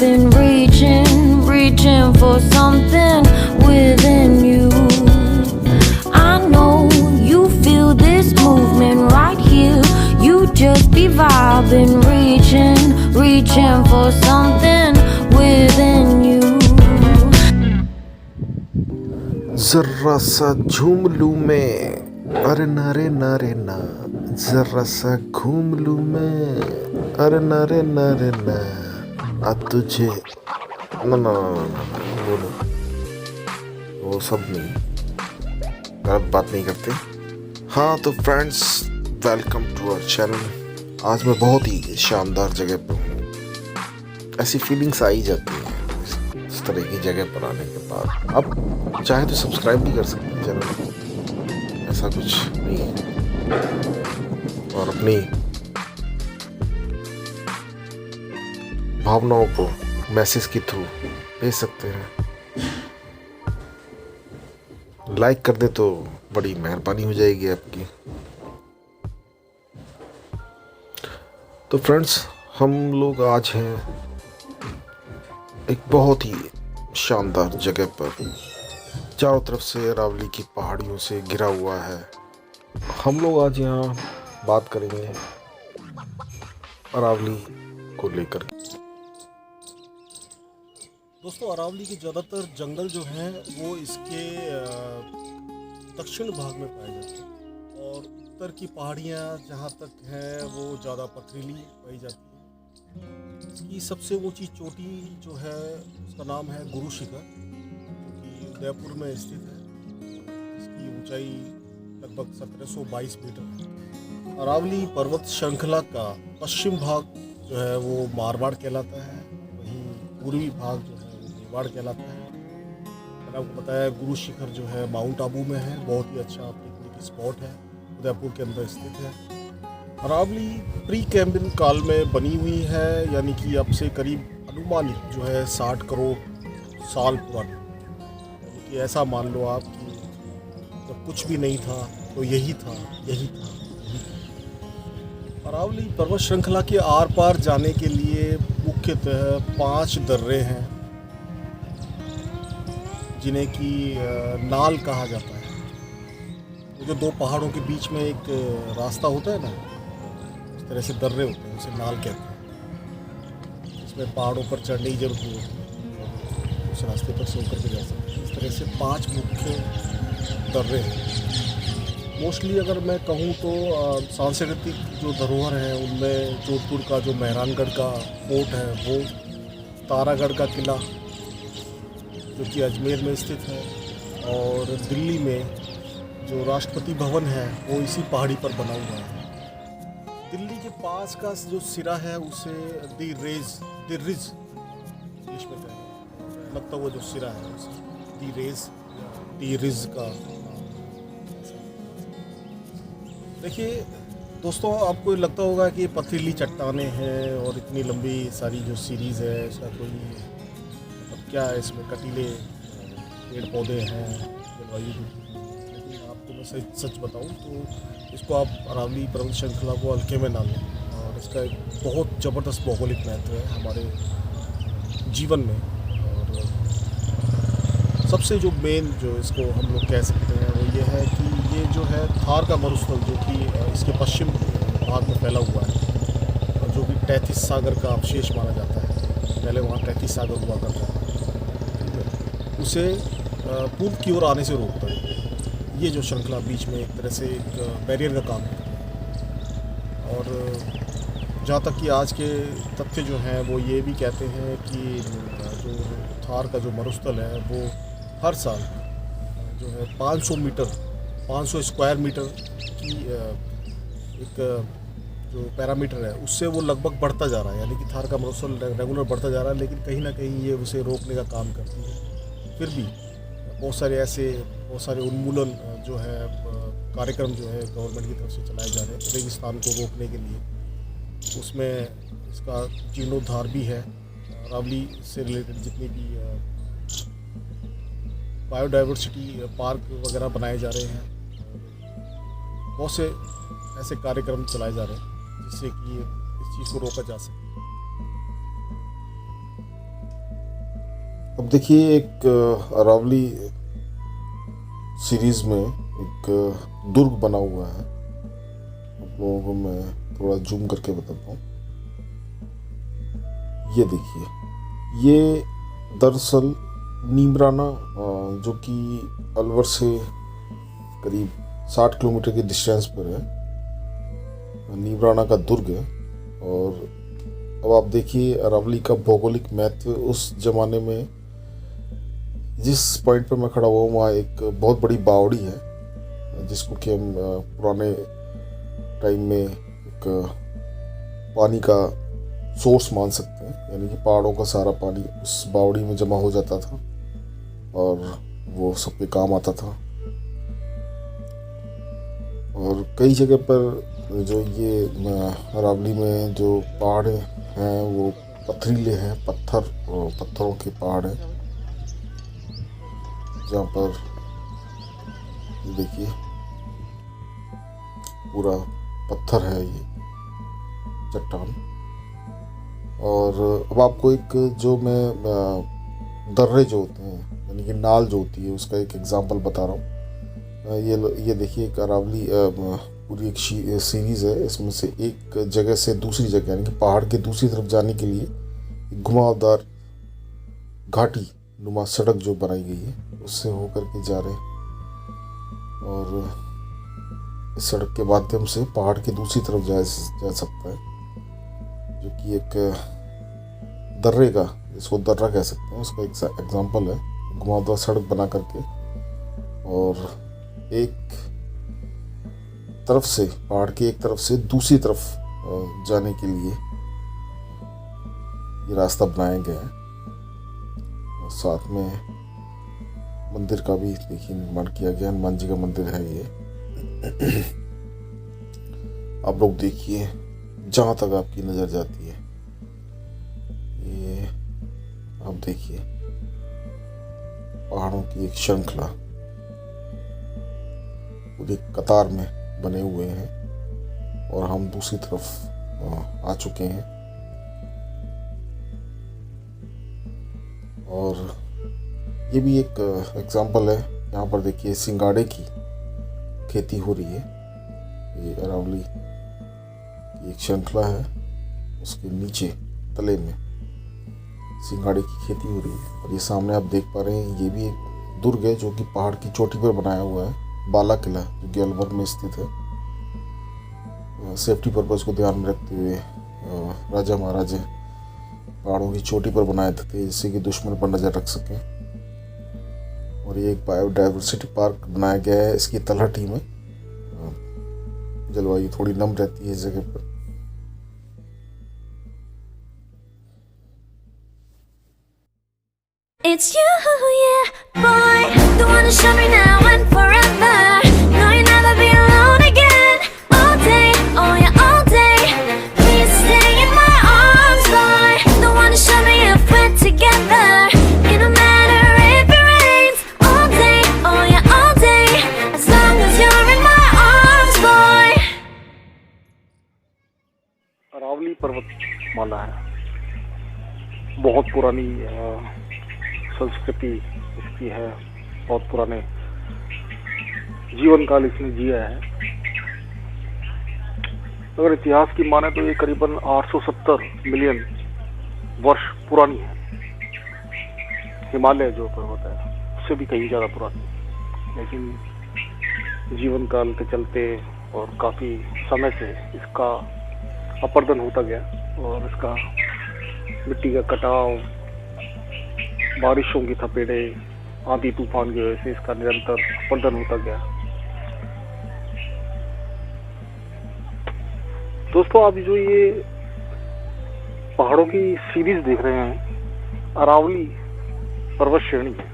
been reaching for something within you. I know you feel this movement right here. You just be vibing, reaching for something within you. जरा सा झूम लूँ मैं, अरे नारे नारे ना, जरा सा घूम लूँ मैं, अरे नारे नारे ना, आ तुझे ना ना ना ना वो सब नहीं, गलत बात नहीं करते। हाँ तो friends, welcome to our channel. आज मैं बहुत ही शानदार जगह पर हूँ। ऐसी फीलिंग्स आ ही जाती हैं इस तरह की जगह पर आने के बाद। अब चाहे तो सब्सक्राइब भी कर सकते हैं चैनल, ऐसा कुछ नहीं है, और अपनी भावनाओं को मैसेज के थ्रू भेज सकते हैं। लाइक कर दे तो बड़ी मेहरबानी हो जाएगी आपकी। तो फ्रेंड्स, हम लोग आज हैं एक बहुत ही शानदार जगह पर, चारों तरफ से अरावली की पहाड़ियों से घिरा हुआ है। हम लोग आज यहाँ बात करेंगे अरावली को लेकर। दोस्तों, अरावली के ज़्यादातर जंगल जो हैं वो इसके दक्षिण भाग में पाए जाते हैं, और उत्तर की पहाड़ियाँ जहाँ तक हैं वो ज़्यादा पथरीली पाई जाती हैं। इसकी सबसे ऊंची चोटी जो है उसका नाम है गुरु शिखर, जो कि उदयपुर में स्थित है। इसकी ऊंचाई लगभग 1722 मीटर है। अरावली पर्वत श्रृंखला का पश्चिम भाग जो है वो मारवाड़ कहलाता है, वहीं पूर्वी भाग जो है वो मेवाड़ कहलाता है। मैंने आपको बताया गुरु शिखर जो है माउंट आबू में है, बहुत ही अच्छा पिकनिक स्पॉट है, उदयपुर के अंदर स्थित है। अरावली प्री कैम्ब्रियन काल में बनी हुई है, यानी कि अब से करीब अनुमानित जो है 60 करोड़ साल पुरानी। यानी कि ऐसा मान लो आप कि जब कुछ भी नहीं था तो यही था, यही था, यही था। अरावली पर्वत श्रृंखला के आर पार जाने के लिए मुख्यतः 5 दर्रे हैं, जिन्हें कि नाल कहा जाता है। वो जो 2 पहाड़ों के बीच में एक रास्ता होता है ना, इस तरह से दर्रे होते हैं, उसे नाल कहते हैं। इसमें पहाड़ों पर चढ़ने की जरूरत नहीं होती, उस रास्ते पर से होकर के जा सकते हैं। इस तरह से 5 मुख्य दर्रे हैं। मोस्टली अगर मैं कहूँ तो सांस्कृतिक जो धरोहर हैं उनमें जोधपुर का जो मेहरानगढ़ का फोर्ट है, वो तारागढ़ का किला जो कि अजमेर में स्थित है, और दिल्ली में जो राष्ट्रपति भवन है वो इसी पहाड़ी पर बना हुआ है। दिल्ली के पास का जो सिरा है उसे दी रिज इंग्लिश में कहते हैं, मतलब वो जो सिरा है उसे दी रिज का। देखिए दोस्तों, आपको लगता होगा कि पथरीली चट्टानें हैं और इतनी लंबी सारी जो सीरीज़ है इसका कोई मतलब क्या है, इसमें कटीले पेड़ पौधे हैं, जलवायु। आपको मैं सच बताऊं तो इसको आप अरावली पर्वत श्रृंखला को हल्के में ना लें, और इसका एक बहुत ज़बरदस्त भौगोलिक महत्व है हमारे जीवन में। और सबसे जो मेन जो इसको हम लोग कह सकते हैं वो ये है कि ये जो है थार का मरुस्थल, जो कि इसके पश्चिम भाग में फैला हुआ है, और जो कि तैतीस सागर का अवशेष माना जाता है। पहले वहाँ 33 सागर हुआ करता था, उसे पूर्व की ओर आने से रोकता है। ये जो श्रृंखला बीच में एक तरह से एक बैरियर का काम करती है। और जहाँ तक कि आज के तथ्य जो हैं वो ये भी कहते हैं कि जो थार का जो मरुस्थल है वो हर साल जो है 500 स्क्वायर मीटर की एक जो पैरामीटर है उससे वो लगभग बढ़ता जा रहा है। यानी कि थार का मरुस्थल रेगुलर बढ़ता जा रहा है, लेकिन कहीं ना कहीं ये उसे रोकने का काम करती है। फिर भी बहुत सारे उन्मूलन जो है कार्यक्रम जो है गवर्नमेंट की तरफ से चलाए जा रहे हैं रेगिस्तान को रोकने के लिए। उसमें इसका जीर्णोद्धार भी है। अरावली से रिलेटेड जितनी भी बायोडाइवर्सिटी पार्क वगैरह बनाए जा रहे हैं, बहुत से ऐसे कार्यक्रम चलाए जा रहे हैं जिससे कि इस चीज़ को रोका जा सके। अब देखिए, एक अरावली सीरीज में एक दुर्ग बना हुआ है। आप लोगों को मैं थोड़ा जूम करके बताता हूँ। ये देखिए, ये दरअसल नीमराना, जो कि अलवर से करीब 60 किलोमीटर की डिस्टेंस पर है, नीमराना का दुर्ग है। और अब आप देखिए, अरावली का भौगोलिक महत्व उस जमाने में, जिस पॉइंट पर मैं खड़ा हुआ हूँ, वहाँ एक बहुत बड़ी बावड़ी है, जिसको कि हम पुराने टाइम में एक पानी का सोर्स मान सकते हैं। यानी कि पहाड़ों का सारा पानी उस बावड़ी में जमा हो जाता था और वो सबके काम आता था। और कई जगह पर जो ये अरावली में जो पहाड़ हैं वो पथरीले हैं, पत्थरों के पहाड़ हैं, जहाँ पर देखिए पूरा पत्थर है ये चट्टान। और अब आपको एक जो मैं दर्रे जो होते हैं, यानी कि नाल जो होती है, उसका एक एग्जांपल बता रहा हूँ। ये देखिए, एक अरावली पूरी एक सीरीज़ है। इसमें से एक जगह से दूसरी जगह, यानी कि पहाड़ के दूसरी तरफ जाने के लिए एक घुमावदार घाटी नुमा सड़क जो बनाई गई है, उससे होकर के जा रहे हैं। और इस सड़क के माध्यम से पहाड़ के दूसरी तरफ जा सकता है, जो कि एक दर्रे का, इसको दर्रा कह सकते हैं, उसका एक एग्जाम्पल है। घुमावदार सड़क बना करके और एक तरफ से, पहाड़ की एक तरफ से दूसरी तरफ जाने के लिए ये रास्ता बनाया गया है। और साथ में मंदिर का भी देखिए निर्माण किया गया। हनुमान जी का मंदिर है ये। आप लोग देखिए, जहाँ तक आपकी नज़र जाती है, ये आप देखिए पहाड़ों की एक श्रृंखला पूरी कतार में बने हुए हैं और हम दूसरी तरफ आ चुके हैं। और ये भी एक एग्जाम्पल है। यहाँ पर देखिए सिंगाड़े की खेती हो रही है। ये अरावली की एक श्रृंखला है, उसके नीचे तले में सिंगाड़े की खेती हो रही है। और ये सामने आप देख पा रहे हैं, ये भी एक दुर्ग है जो कि पहाड़ की चोटी पर बनाया हुआ है, बाला किला, जो कि अलवर में स्थित है। सेफ्टी पर्पज़ को ध्यान में रखते हुए राजा महाराजा पहाड़ों की चोटी पर बनाए थे, जिससे कि दुश्मन पर नज़र रख सकें। और ये एक बायोडाइवर्सिटी पार्क बनाया गया है इसकी तलहटी में। जलवायु थोड़ी नम रहती है इस जगह पर। It's you, yeah, boy, the one to show me now and forever. No, you'll never be alone again. All day, oh yeah, all day. Please stay in my arms, boy. The one to show me if we're together. It don't matter if it rains. All day, oh yeah, all day. As long as you're in my arms, boy. Aravalli पर्वतमाला है, बहुत पुरानी संस्कृति इसकी है, बहुत पुराने जीवन काल इसने जिया है। अगर इतिहास की माने तो ये करीबन 870 मिलियन वर्ष पुरानी है। हिमालय जो पर्वत है उससे भी कहीं ज़्यादा पुरानी, लेकिन जीवन काल के चलते और काफ़ी समय से इसका अपरदन होता गया और इसका मिट्टी का कटाव, बारिशों की थपेड़े, आंधी तूफान की वजह से इसका निरंतर अपरदन होता गया। दोस्तों, आप जो ये पहाड़ों की सीरीज देख रहे हैं, अरावली पर्वत श्रेणी है।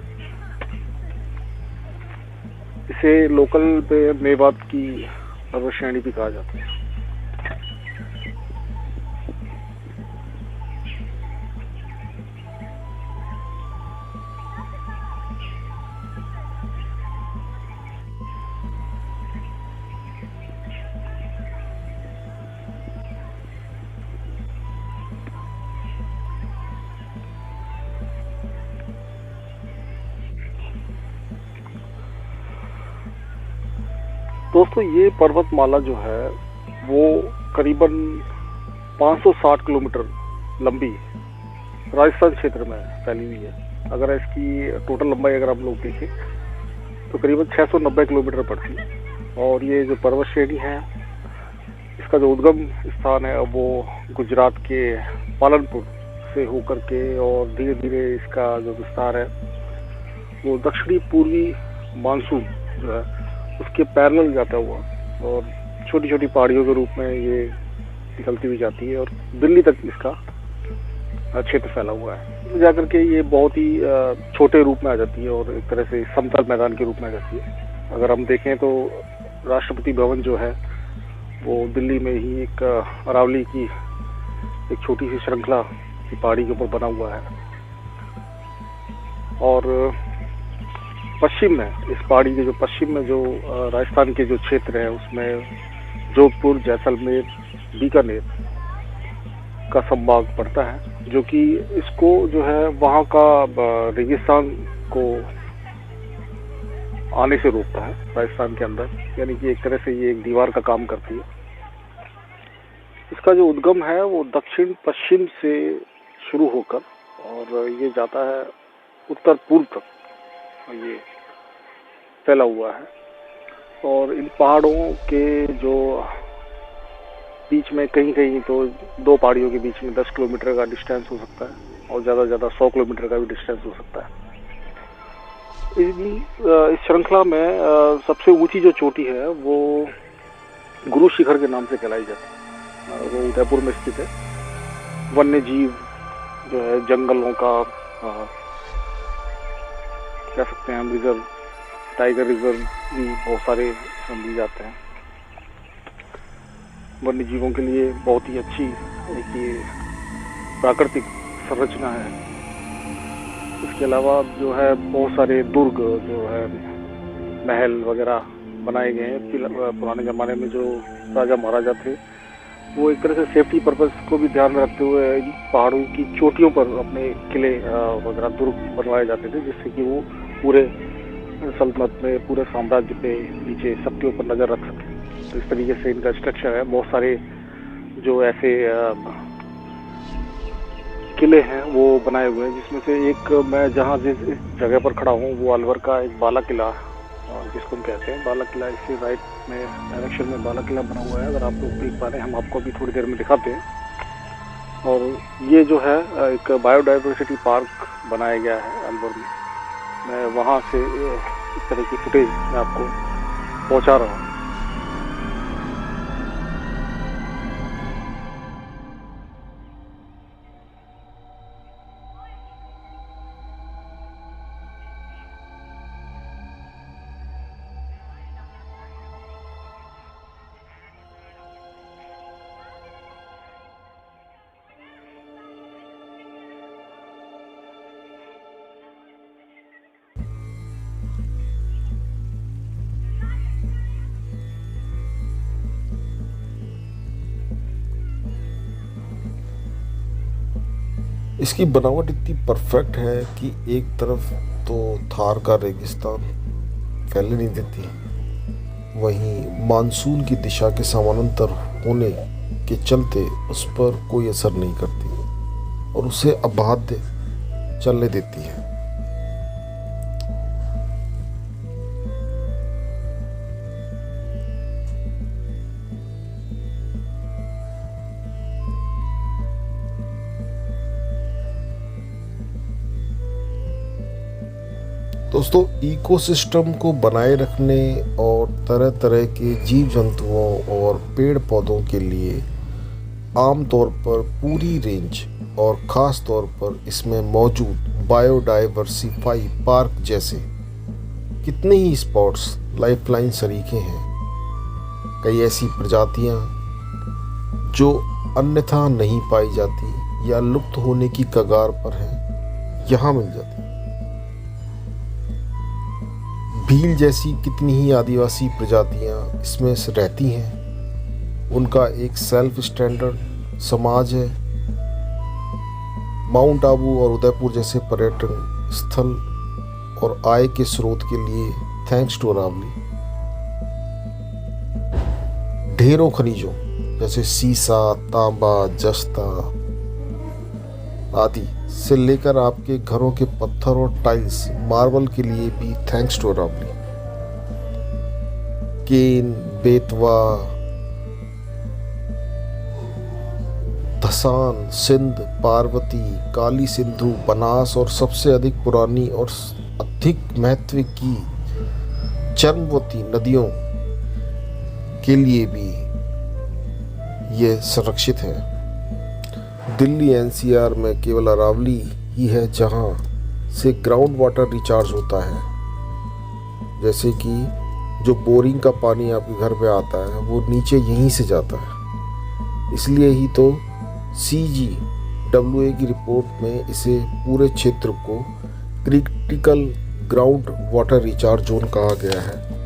इसे लोकल पे मेवात की पर्वत श्रेणी भी कहा जाता है। दोस्तों ये पर्वतमाला जो है वो करीबन 560 किलोमीटर लंबी राजस्थान क्षेत्र में फैली हुई है। अगर इसकी टोटल लंबाई अगर हम लोग देखें तो करीबन 690 किलोमीटर पड़ती है। और ये जो पर्वत श्रेणी है इसका जो उद्गम स्थान है वो गुजरात के पालनपुर से होकर के और धीरे धीरे इसका जो विस्तार है वो दक्षिणी पूर्वी मानसून जो है उसके पैरेलल जाता हुआ और छोटी छोटी पहाड़ियों के रूप में ये निकलती हुई जाती है और दिल्ली तक इसका क्षेत्र फैला हुआ है। जाकर के ये बहुत ही छोटे रूप में आ जाती है और एक तरह से समतल मैदान के रूप में आ जाती है। अगर हम देखें तो राष्ट्रपति भवन जो है वो दिल्ली में ही एक अरावली की एक छोटी सी श्रृंखला की पहाड़ी के ऊपर बना हुआ है। और पश्चिम में इस पहाड़ी के जो पश्चिम में जो राजस्थान के जो क्षेत्र है उसमें जोधपुर, जैसलमेर, बीकानेर का संभाग पड़ता है जो कि इसको जो है वहाँ का रेगिस्तान को आने से रोकता है राजस्थान के अंदर, यानी कि एक तरह से ये एक दीवार का काम करती है। इसका जो उद्गम है वो दक्षिण पश्चिम से शुरू होकर और ये जाता है उत्तर पूर्व तक ये फैला हुआ है। और इन पहाड़ों के जो बीच में कहीं कहीं तो दो पहाड़ियों के बीच में 10 किलोमीटर का डिस्टेंस हो सकता है और ज़्यादा से ज़्यादा 100 किलोमीटर का भी डिस्टेंस हो सकता है। इस श्रृंखला में सबसे ऊंची जो चोटी है वो गुरु शिखर के नाम से कहलाई जाती है। वो उदयपुर में स्थित है। वन्य जीव जो है जंगलों का कह सकते हैं हम रिजर्व, टाइगर रिजर्व भी बहुत सारे समझे जाते हैं। वन्य जीवों के लिए बहुत ही अच्छी एक ये प्राकृतिक संरचना है। इसके अलावा जो है बहुत सारे दुर्ग जो है महल वगैरह बनाए गए हैं। पुराने ज़माने में जो राजा महाराजा थे वो एक तरह से सेफ्टी पर्पस को भी ध्यान में रखते हुए इन पहाड़ों की चोटियों पर अपने किले वगैरह दुर्ग बनवाए जाते थे, जिससे कि वो पूरे सल्तनत में पूरे साम्राज्य पे नीचे सबके ऊपर नज़र रख सके। तो इस तरीके से इनका स्ट्रक्चर है। बहुत सारे जो ऐसे किले हैं वो बनाए हुए हैं, जिसमें से एक मैं जहाँ जिस जगह पर खड़ा हूँ वो अलवर का एक बाला किला जिसको हम कहते हैं बाला किला, इससे राइट में डायरेक्शन में बाला किला बना हुआ है। अगर आप लोग देख पा रहे हैं हम आपको अभी थोड़ी देर में दिखाते हैं। और ये जो है एक बायोडाइवर्सिटी पार्क बनाया गया है अलवर में। मैं वहाँ से इस तरह की फुटेज मैं आपको पहुँचा रहा हूँ। इसकी बनावट इतनी परफेक्ट है कि एक तरफ तो थार का रेगिस्तान फैलने नहीं देती, वहीं मानसून की दिशा के समानांतर होने के चलते उस पर कोई असर नहीं करती और उसे अबाध्य चलने देती है। दोस्तों, इकोसिस्टम को बनाए रखने और तरह तरह के जीव जंतुओं और पेड़ पौधों के लिए आमतौर पर पूरी रेंज और ख़ास तौर पर इसमें मौजूद बायोडाइवर्सिफाई पार्क जैसे कितने ही स्पॉट्स लाइफलाइन सरीखे हैं। कई ऐसी प्रजातियां जो अन्यथा नहीं पाई जाती या लुप्त होने की कगार पर हैं, यहाँ मिल जाती। भील जैसी कितनी ही आदिवासी प्रजातियां इसमें रहती हैं। उनका एक सेल्फ स्टैंडर्ड समाज है। माउंट आबू और उदयपुर जैसे पर्यटन स्थल और आय के स्रोत के लिए थैंक्स टू अरावली। ढेरों खनिजों जैसे सीसा, तांबा, जस्ता आदि से लेकर आपके घरों के पत्थर और टाइल्स, मार्बल के लिए भी थैंक्स टू अरावली। केन, बेतवा, धसान, सिंध, पार्वती, काली सिंधु, बनास और सबसे अधिक पुरानी और अधिक महत्व की चर्मवती नदियों के लिए भी ये संरक्षित है। दिल्ली एनसीआर में केवल अरावली ही है जहाँ से ग्राउंड वाटर रिचार्ज होता है, जैसे कि जो बोरिंग का पानी आपके घर पे आता है वो नीचे यहीं से जाता है। इसलिए ही तो CGWA की रिपोर्ट में इसे पूरे क्षेत्र को critical ground water recharge zone कहा गया है।